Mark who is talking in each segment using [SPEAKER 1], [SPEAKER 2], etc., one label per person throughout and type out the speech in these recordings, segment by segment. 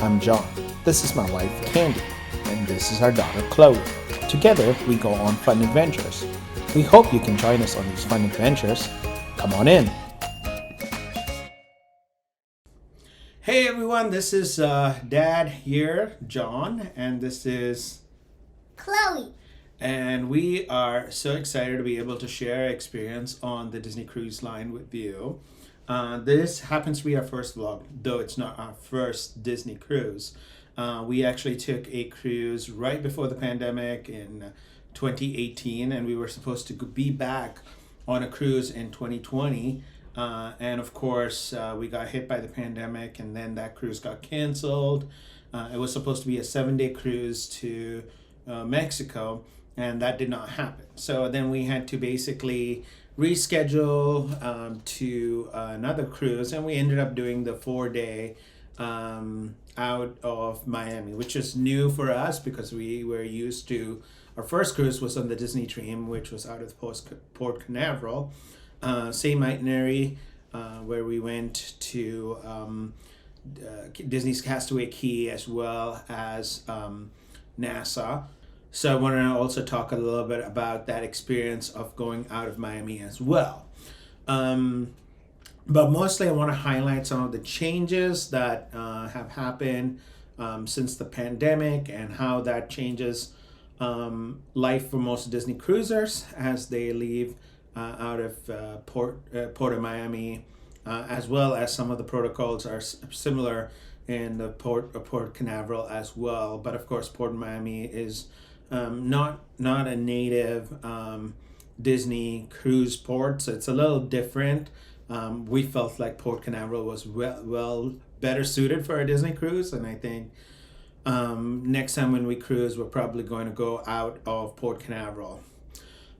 [SPEAKER 1] I'm John. This is my wife, Candy, and this is our daughter, Chloe. Together, we go on fun adventures. We hope you can join us on these fun adventures. Come on in. Hey everyone, this is Dad here, John, and this is
[SPEAKER 2] Chloe.
[SPEAKER 1] And we are so excited to be able to share our experience on the Disney Cruise Line with you. This happens to be our first vlog, though it's not our first Disney cruise. We actually took a cruise right before the pandemic in 2018, and we were supposed to be back on a cruise in 2020. And of course, we got hit by the pandemic, and then that cruise got canceled. It was supposed to be a 7-day cruise to Mexico, and that did not happen. So then we had to basically reschedule to another cruise, and we ended up doing the 4-day out of Miami, which is new for us because we were used to, our first cruise was on the Disney Dream, which was out of Port Canaveral, same itinerary, where we went to Disney's Castaway Cay as well as Nassau. So I want to also talk a little bit about that experience of going out of Miami as well. But mostly I want to highlight some of the changes that have happened since the pandemic and how that changes life for most Disney cruisers as they leave out of Port of Miami, as well as some of the protocols are similar in the Port Canaveral as well. But of course, Port of Miami is not a native Disney cruise port, so it's a little different. We felt like Port Canaveral was well better suited for a Disney cruise, and I think next time when we cruise, we're probably going to go out of Port Canaveral.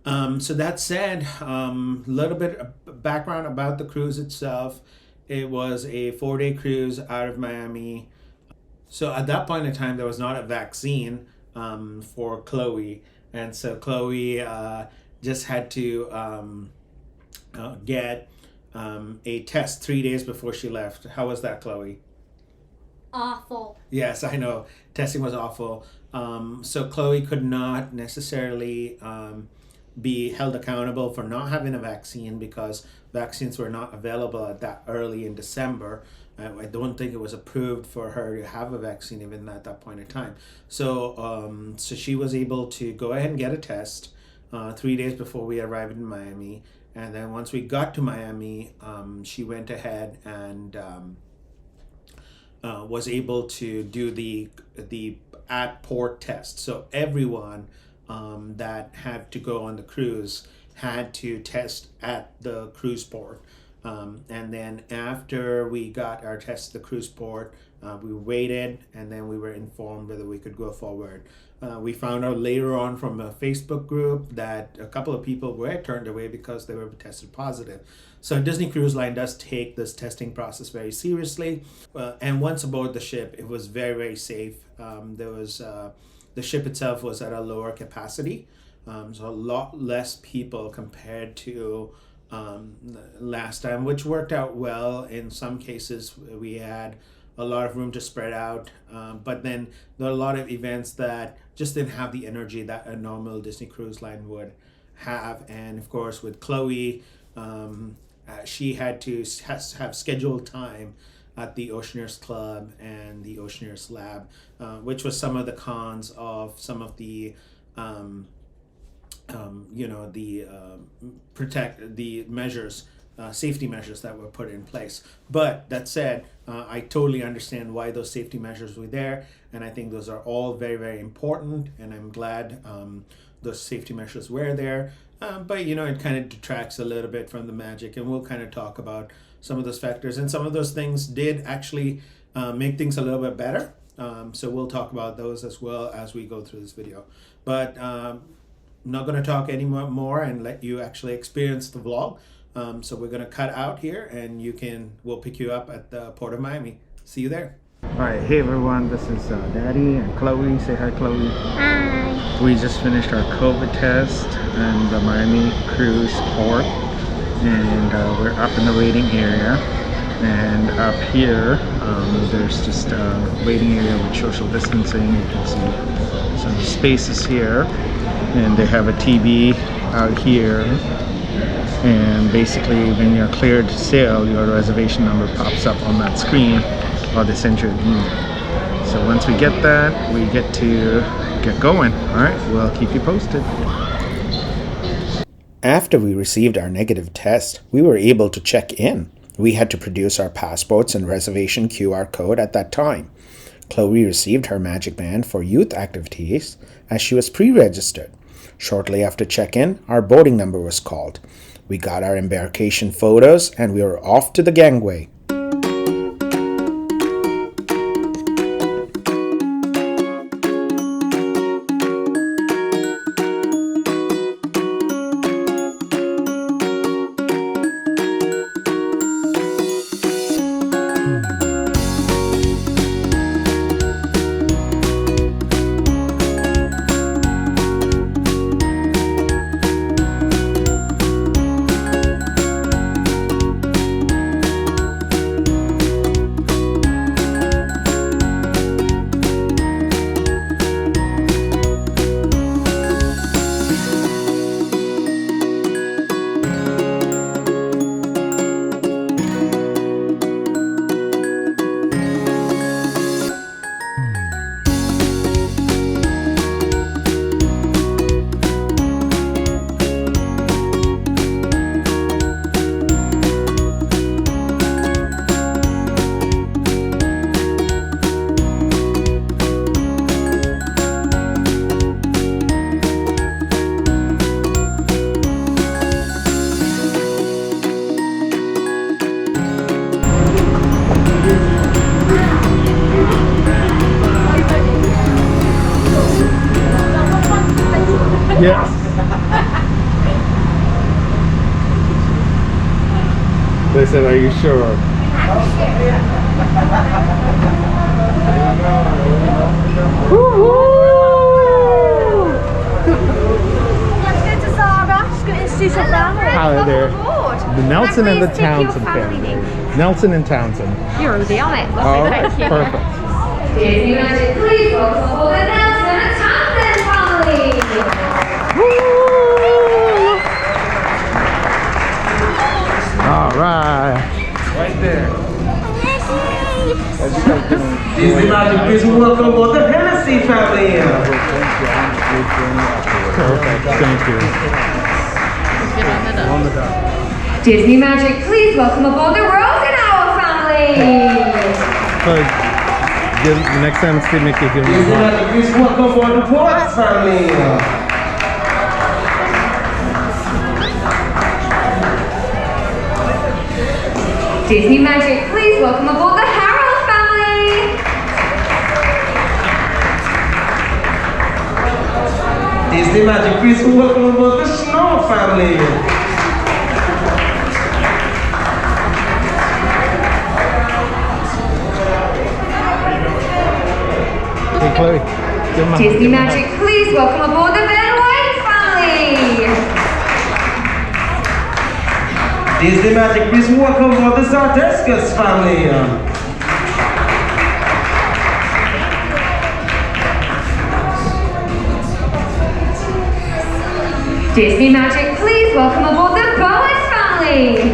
[SPEAKER 1] So that said, a little bit of background about the cruise itself. It was a 4-day cruise out of Miami. So at that point in time, there was not a vaccine for Chloe, and so Chloe just had to get a test 3 days before she left. How was that, Chloe?
[SPEAKER 2] Awful.
[SPEAKER 1] Yes, I know. Testing was awful. So Chloe could not necessarily be held accountable for not having a vaccine because vaccines were not available at that early in December. I don't think it was approved for her to have a vaccine even at that point in time. So so she was able to go ahead and get a test 3 days before we arrived in Miami. And then once we got to Miami, she went ahead and was able to do the at port test. So everyone that had to go on the cruise had to test at the cruise port. And then after we got our test at the cruise port, we waited, and then we were informed whether we could go forward. We found out later on from a Facebook group that a couple of people were turned away because they were tested positive. So Disney Cruise Line does take this testing process very seriously. And once aboard the ship, it was very, very safe. The ship itself was at a lower capacity, so a lot less people compared to last time, which worked out well. In some cases, we had a lot of room to spread out, but then there are a lot of events that just didn't have the energy that a normal Disney Cruise Line would have. And of course, with Chloe, she had to have scheduled time at the Oceaneer Club and the Oceaneer Lab, which was some of the cons of some of the measures, safety measures that were put in place. But that said, I totally understand why those safety measures were there, and I think those are all very, very important, and I'm glad those safety measures were there. But it kind of detracts a little bit from the magic, and we'll kind of talk about some of those factors, and some of those things did actually make things a little bit better. So we'll talk about those as well as we go through this video. But I'm not going to talk any more and let you actually experience the vlog. So we're going to cut out here, and we'll pick you up at the Port of Miami. See you there. All right, hey everyone, this is Daddy and Chloe. Say hi, Chloe.
[SPEAKER 2] Hi.
[SPEAKER 1] We just finished our COVID test in the Miami cruise port, and we're up in the waiting area. And up here,
[SPEAKER 3] There's just a waiting area with social distancing. You can see some spaces here, and they have a TV out here. And basically, when you're cleared to sail, your reservation number pops up on that screen, or they send you an email. So once we get that, we get to get going. All right, we'll keep you posted.
[SPEAKER 1] After we received our negative test, we were able to check in. We had to produce our passports and reservation QR code at that time. Chloe received her Magic Band for youth activities as she was pre-registered. Shortly after check-in, our boarding number was called. We got our embarkation photos and we were off to the gangway.
[SPEAKER 3] Yes. They said, are you sure? Hi there. The Nelson and the Townsend family. Nelson and Townsend.
[SPEAKER 4] You're already on it.
[SPEAKER 3] All
[SPEAKER 4] Lovely,
[SPEAKER 3] right,
[SPEAKER 4] thank you.
[SPEAKER 3] perfect.
[SPEAKER 4] Disney Magic, please welcome aboard the Nelson and Townsend family.
[SPEAKER 3] All right.
[SPEAKER 5] Right there. Disney Magic, please welcome aboard the Hennessy family.
[SPEAKER 3] Perfect. Thank you. On the dot.
[SPEAKER 4] Disney Magic, please welcome aboard the Rosenauer family.
[SPEAKER 3] So, next time, Steve Mickey, give me
[SPEAKER 5] Disney
[SPEAKER 3] one.
[SPEAKER 5] Magic, please welcome aboard the Watts family.
[SPEAKER 4] Disney Magic, please welcome aboard the Harold family.
[SPEAKER 5] Disney Magic, please welcome aboard the Snow family.
[SPEAKER 3] Hey, Chloe. Give him a-
[SPEAKER 4] Disney Magic, please welcome aboard the Van White family.
[SPEAKER 5] Disney Magic, please welcome aboard the Zardescas family.
[SPEAKER 4] Disney Magic, please welcome aboard the Boas family.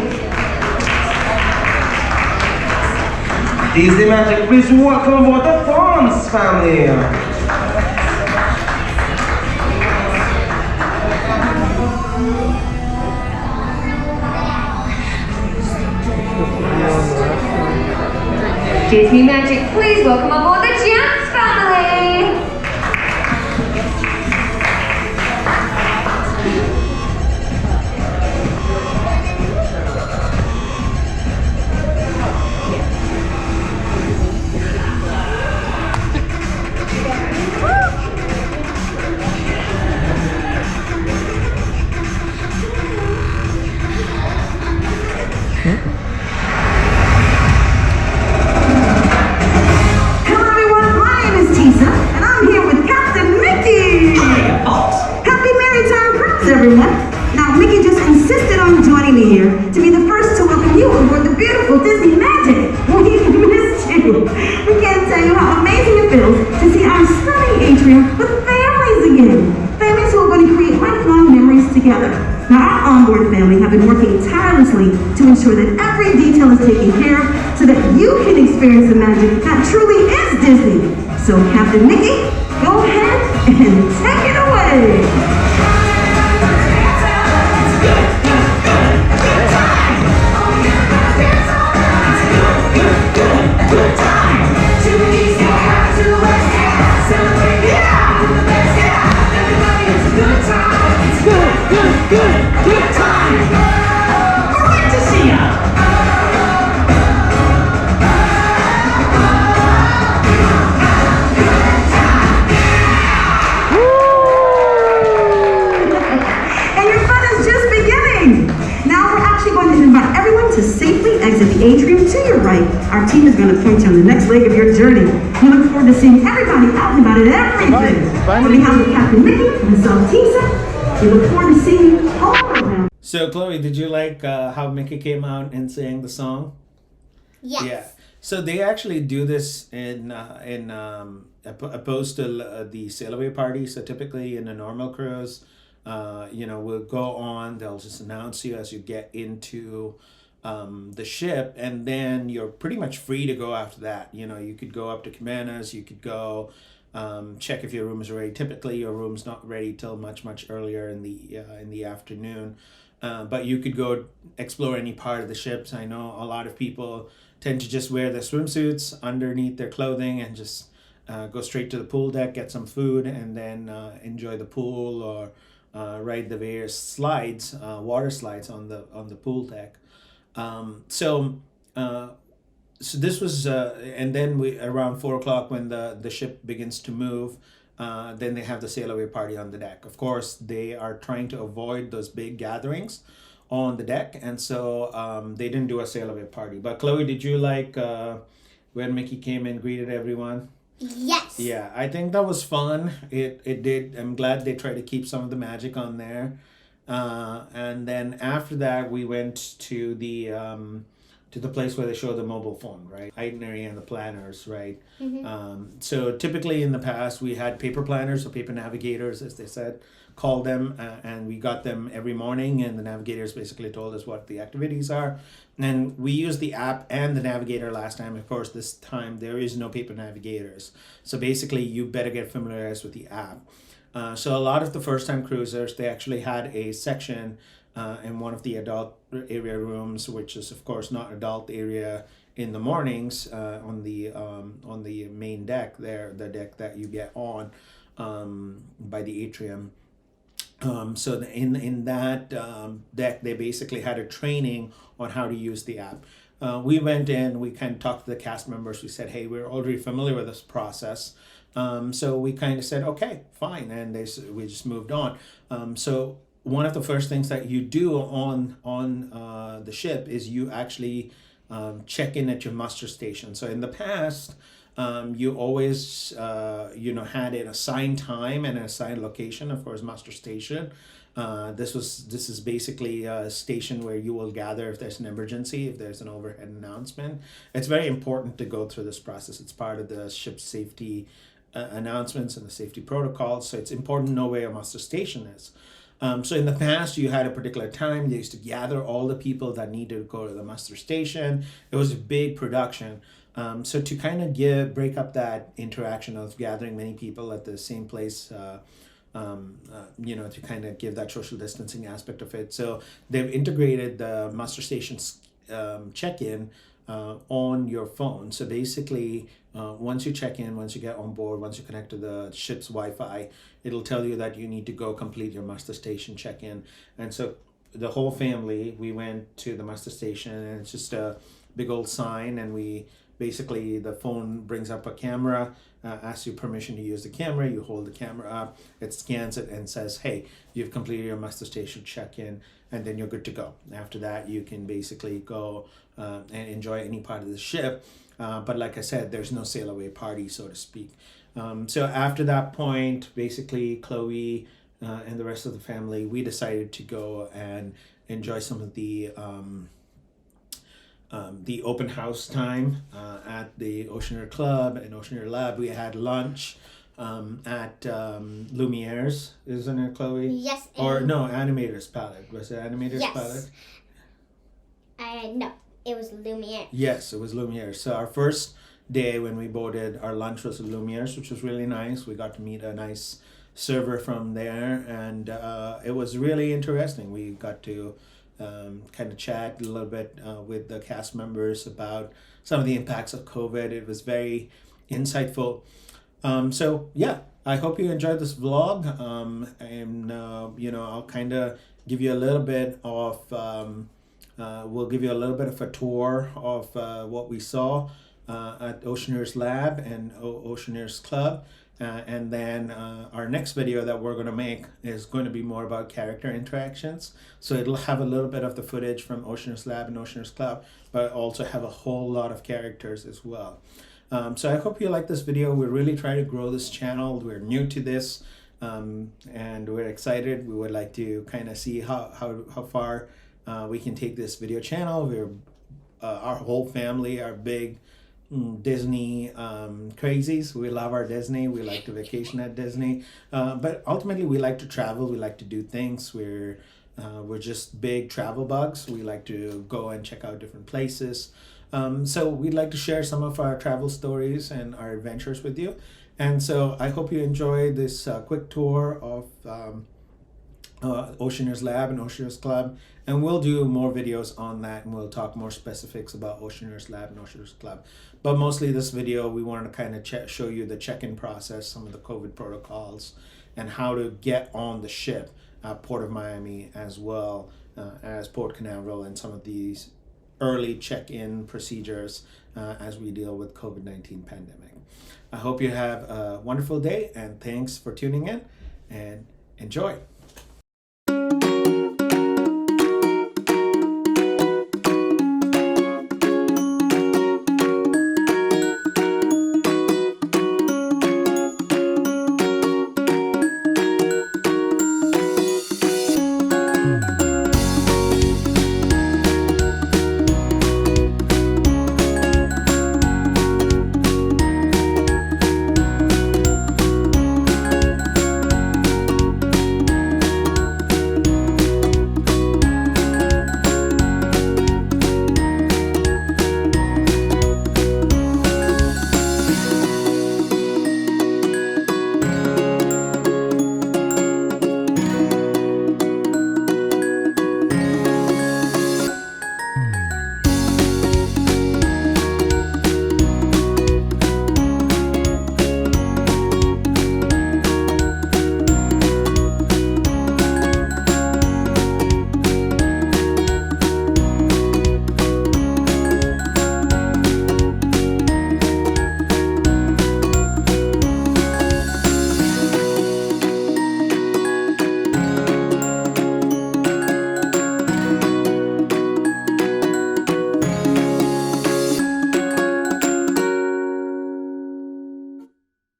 [SPEAKER 5] Disney Magic, please welcome aboard the Fawns family.
[SPEAKER 4] Disney Magic, please welcome aboard the Jans family.
[SPEAKER 5] Come
[SPEAKER 6] atrium with families again. Families who are going to create lifelong memories together. Now, our onboard family have been working tirelessly to ensure that every detail is taken care of so that you can experience the magic that truly is Disney. So, Captain Mickey, go ahead and take it away. Exit the atrium to your right. Our team is going to point you on the next leg of your journey. We look forward to seeing everybody out and about it every day. On behalf of Captain Mickey and Saltisa, we look forward to seeing you all around.
[SPEAKER 1] So, Chloe, did you like how Mickey came out and sang the song?
[SPEAKER 2] Yes.
[SPEAKER 1] Yeah. So they actually do this in opposed to the sail away party. So typically in a normal cruise, we'll go on. They'll just announce you as you get into the ship, and then you're pretty much free to go after that. You could go up to Cabanas, you could go check if your room is ready. Typically your room's not ready till much earlier in the afternoon, but you could go explore any part of the ships. I know a lot of people tend to just wear their swimsuits underneath their clothing and just go straight to the pool deck, get some food, and then enjoy the pool or ride the various slides, water slides on the pool deck. So this was, and then we around 4 o'clock when the ship begins to move, then they have the sail away party on the deck. Of course, they are trying to avoid those big gatherings on the deck, and so they didn't do a sail away party. But Chloe, did you like when Mickey came and greeted everyone?
[SPEAKER 2] Yes.
[SPEAKER 1] Yeah, I think that was fun. It did. I'm glad they tried to keep some of the magic on there. And then after that, we went to the place where they show the mobile phone, right? Itinerary and the planners, right? So typically in the past, we had paper planners or paper navigators, as they said, called them, and we got them every morning, and the navigators basically told us what the activities are. And we used the app and the navigator last time. Of course, this time there is no paper navigators. So basically, you better get familiarized with the app. So a lot of the first-time cruisers, they actually had a section in one of the adult area rooms, which is of course not adult area in the mornings, on the main deck there, the deck that you get on by the atrium. So in that deck, they basically had a training on how to use the app. We went in, we kind of talked to the cast members. We said, hey, we're already familiar with this process. So we kind of said, okay, fine. And we just moved on. So one of the first things that you do on the ship is you actually check in at your muster station. So in the past, you always had an assigned time and an assigned location, of course, muster station. This is basically a station where you will gather if there's an emergency, if there's an overhead announcement. It's very important to go through this process. It's part of the ship safety announcements and the safety protocols. So it's important to know where your muster station is. So in the past, you had a particular time. They used to gather all the people that needed to go to the muster station. It was a big production. So to kind of break up that interaction of gathering many people at the same place, to kind of give that social distancing aspect of it. So they've integrated the muster station check-in on your phone. So basically, once you check in, once you get on board, once you connect to the ship's Wi-Fi, it'll tell you that you need to go complete your muster station check-in. And so the whole family, we went to the muster station, and it's just a big old sign, and basically the phone brings up a camera, asks you permission to use the camera. You hold the camera up, it scans it and says, hey, you've completed your muster station check-in, and then you're good to go. After that, you can basically go and enjoy any part of the ship. But like I said, there's no sail away party, so to speak. So after that point, basically Chloe and the rest of the family, we decided to go and enjoy some of the open house time at the Oceaneer Club and Oceaneer Lab. We had lunch. at Lumiere's, isn't it, Chloe?
[SPEAKER 2] Yes.
[SPEAKER 1] Or
[SPEAKER 2] and-
[SPEAKER 1] no, Animator's Palette. Was it Animator's
[SPEAKER 2] Yes.
[SPEAKER 1] Palette?
[SPEAKER 2] No, it was Lumiere.
[SPEAKER 1] Yes, it was Lumiere's. So our first day when we boarded, our lunch was at Lumiere's, which was really nice. We got to meet a nice server from there, and it was really interesting. We got to kind of chat a little bit with the cast members about some of the impacts of COVID. It was very insightful. So yeah, I hope you enjoyed this vlog. And I'll kind of give you a little bit of we'll give you a little bit of a tour of what we saw at Oceaneer's Lab and Oceaneer's Club. And then our next video that we're going to make is going to be more about character interactions. So it'll have a little bit of the footage from Oceaneer's Lab and Oceaneer's Club, but also have a whole lot of characters as well. So I hope you like this video. We're really trying to grow this channel. We're new to this, and we're excited. We would like to kind of see how far we can take this video channel. We're our whole family are big Disney crazies. We love our Disney. We like to vacation at Disney, but ultimately we like to travel. We like to do things. We're just big travel bugs. We like to go and check out different places. So we'd like to share some of our travel stories and our adventures with you. And so I hope you enjoy this quick tour of Oceaneer's Lab and Oceaneer's Club, and we'll do more videos on that, and we'll talk more specifics about Oceaneer's Lab and Oceaneer's Club. But mostly this video, we wanted to kind of show you the check-in process, some of the COVID protocols, and how to get on the ship at Port of Miami, as well as Port Canaveral, and some of these early check-in procedures as we deal with COVID-19 pandemic. I hope you have a wonderful day, and thanks for tuning in, and enjoy.